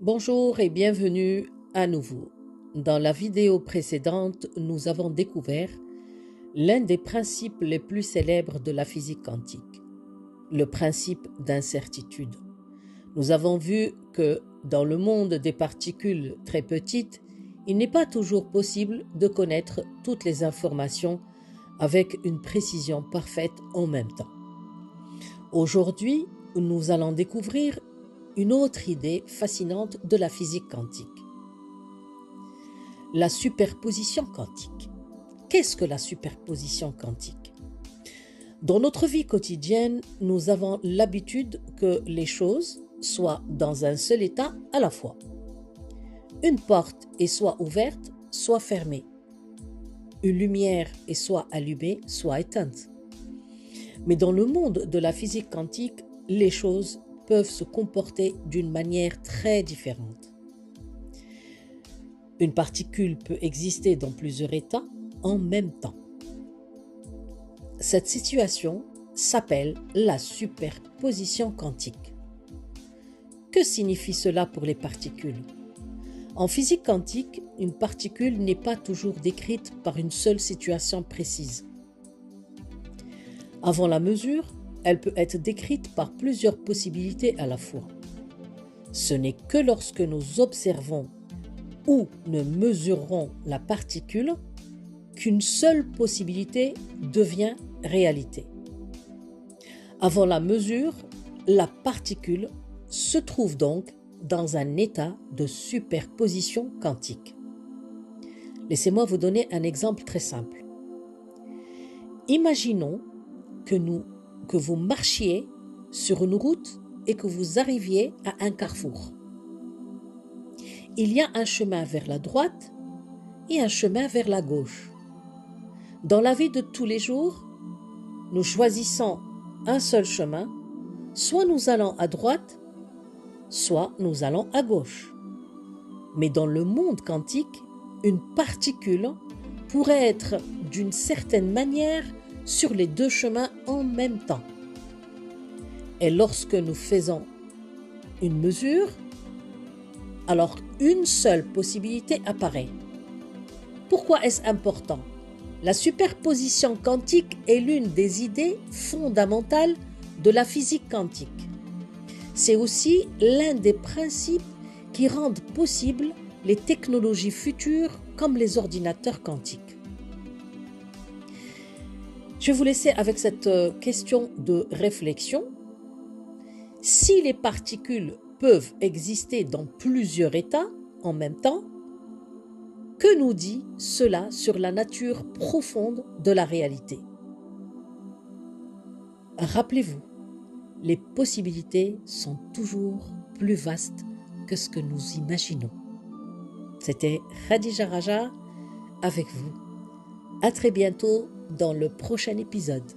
Bonjour et bienvenue à nouveau. Dans la vidéo précédente, nous avons découvert l'un des principes les plus célèbres de la physique quantique, le principe d'incertitude. Nous avons vu que dans le monde des particules très petites, il n'est pas toujours possible de connaître toutes les informations avec une précision parfaite en même temps. Aujourd'hui, nous allons découvrir une autre idée fascinante de la physique quantique. La superposition quantique. Qu'est-ce que la superposition quantique? Dans notre vie quotidienne, nous avons l'habitude que les choses soient dans un seul état à la fois. Une porte est soit ouverte, soit fermée. Une lumière est soit allumée, soit éteinte. Mais dans le monde de la physique quantique, les choses peuvent se comporter d'une manière très différente. Une particule peut exister dans plusieurs états en même temps. Cette situation s'appelle la superposition quantique. Que signifie cela pour les particules? En physique quantique, une particule n'est pas toujours décrite par une seule situation précise. Avant la mesure, elle peut être décrite par plusieurs possibilités à la fois. Ce n'est que lorsque nous observons ou ne mesurons la particule qu'une seule possibilité devient réalité. Avant la mesure, la particule se trouve donc dans un état de superposition quantique. Laissez-moi vous donner un exemple très simple. Imaginons que vous marchiez sur une route et que vous arriviez à un carrefour. Il y a un chemin vers la droite et un chemin vers la gauche. Dans la vie de tous les jours, nous choisissons un seul chemin, soit nous allons à droite, soit nous allons à gauche. Mais dans le monde quantique, une particule pourrait être d'une certaine manière sur les deux chemins en même temps. Et lorsque nous faisons une mesure, alors une seule possibilité apparaît. Pourquoi est-ce important? La superposition quantique est l'une des idées fondamentales de la physique quantique. C'est aussi l'un des principes qui rendent possibles les technologies futures comme les ordinateurs quantiques. Je vais vous laisser avec cette question de réflexion. Si les particules peuvent exister dans plusieurs états en même temps, que nous dit cela sur la nature profonde de la réalité? Rappelez-vous, les possibilités sont toujours plus vastes que ce que nous imaginons. C'était Khadija Raja avec vous. À très bientôt dans le prochain épisode.